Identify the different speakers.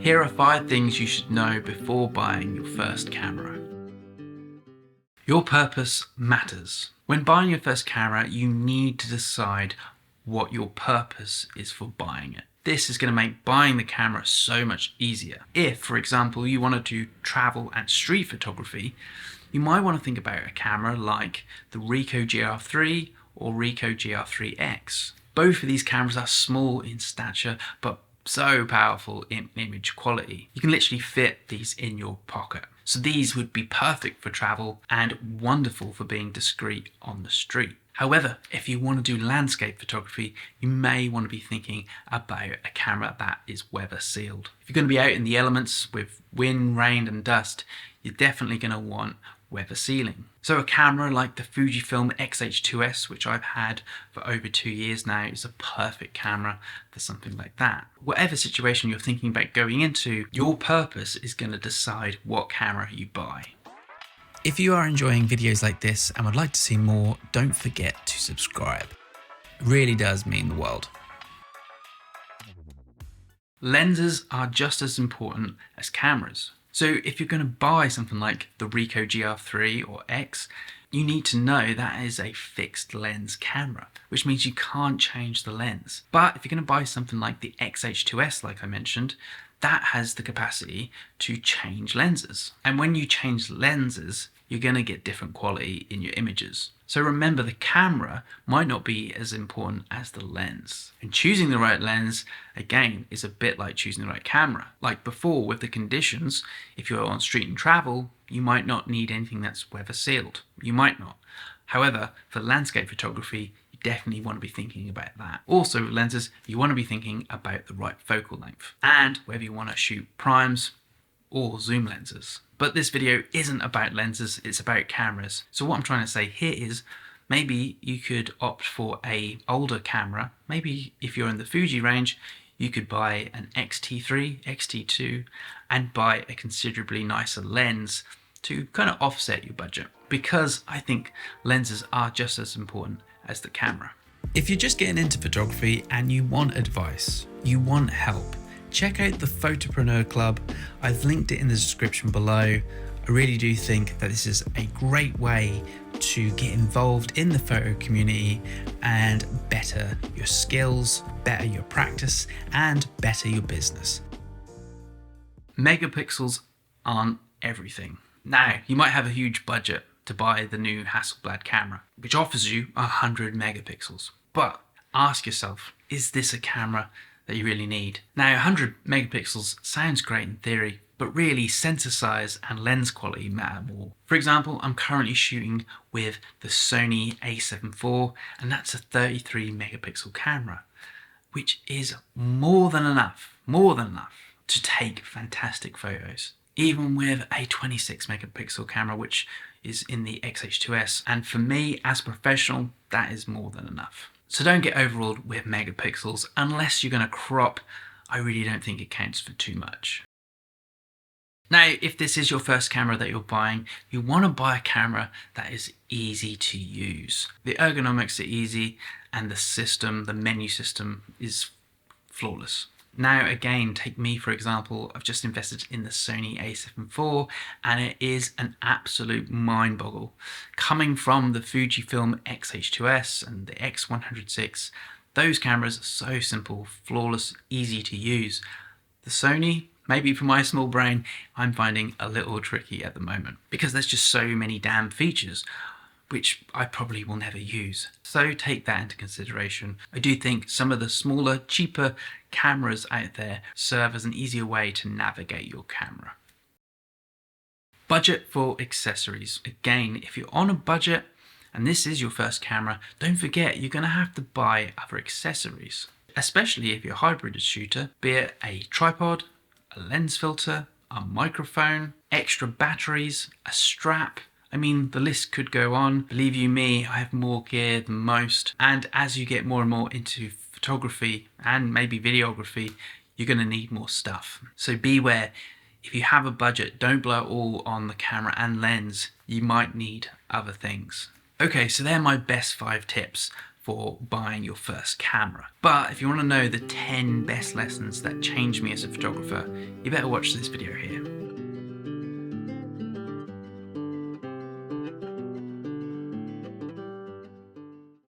Speaker 1: Here are 5 things you should know before buying your first camera. Your purpose matters. When buying your first camera, you need to decide what your purpose is for buying it. This is going to make buying the camera so much easier. If, for example, you want to do travel and street photography, you might want to think about a camera like the Ricoh GR3 or Ricoh GR3X. Both of these cameras are small in stature, but so powerful in image quality. You can literally fit these in your pocket. So these would be perfect for travel and wonderful for being discreet on the street. However, if you want to do landscape photography, you may want to be thinking about a camera that is weather sealed. If you're going to be out in the elements with wind, rain and dust, you're definitely going to want weather sealing. So a camera like the Fujifilm X-H2S, which I've had for over 2 years now, is a perfect camera for something like that. Whatever situation you're thinking about going into, your purpose is going to decide what camera you buy. If you are enjoying videos like this and would like to see more, don't forget to subscribe. It really does mean the world. Lenses are just as important as cameras. So if you're going to buy something like the Ricoh GR3 or X, you need to know that is a fixed lens camera, which means you can't change the lens. But if you're going to buy something like the X-H2S, like I mentioned, that has the capacity to change lenses. And when you change lenses, you're going to get different quality in your images. So remember, the camera might not be as important as the lens. And choosing the right lens, again, is a bit like choosing the right camera. Like before with the conditions, if you're on street and travel, you might not need anything that's weather sealed. You might not. However, for landscape photography, you definitely want to be thinking about that. Also with lenses, you want to be thinking about the right focal length and whether you want toしてprimes or zoom lenses. But this video isn't about lenses, it's about cameras. So what I'm trying to say here is maybe you could opt for an older camera. Maybe if you're in the Fuji range, you could buy an X-T3, X-T2 and buy a considerably nicer lens to kind of offset your budget, because I think lenses are just as important as the camera. If you're just getting into photography and you want advice, you want help, check out the Photopreneur Club. I've linked it in the description below. I really do think that this is a great way to get involved in the photo community and better your skills, better your practice, and better your business. Megapixels aren't everything. Now, you might have a huge budget to buy the new Hasselblad camera, which offers you 100 megapixels. But ask yourself, is this a camera that you really need? Now, 100 megapixels sounds great in theory, but really sensor size and lens quality matter more. For example, I'm currently shooting with the Sony a7 IV, and that's a 33 megapixel camera, which is more than enough to take fantastic photos. Even with a 26 megapixel camera, which is in the X-H2S, and for me as a professional, that is more than enough. So don't get overawed with megapixels. Unless you're going to crop, I really don't think it counts for too much. Now, if this is your first camera that you're buying, you want to buy a camera that is easy to use. The ergonomics are easy and the menu system is flawless. Now again, take me for example, I've just invested in the Sony a7 IV and it is an absolute mind boggle. Coming from the Fujifilm X-H2S and the X106, those cameras are so simple, flawless, easy to use. The Sony, maybe for my small brain, I'm finding a little tricky at the moment because there's just so many damn features which I probably will never use. So take that into consideration. I do think some of the smaller, cheaper cameras out there serve as an easier way to navigate your camera. Budget for accessories. Again, if you're on a budget and this is your first camera, don't forget you're going to have to buy other accessories, especially if you're a hybrid shooter, be it a tripod, a lens filter, a microphone, extra batteries, a strap. I mean, the list could go on. Believe you me, I have more gear than most. And as you get more and more into photography and maybe videography, you're going to need more stuff. So beware, if you have a budget, don't blow it all on the camera and lens. You might need other things. Okay, so they're my best 5 tips for buying your first camera. But if you want to know the 10 best lessons that changed me as a photographer, you better watch this video here.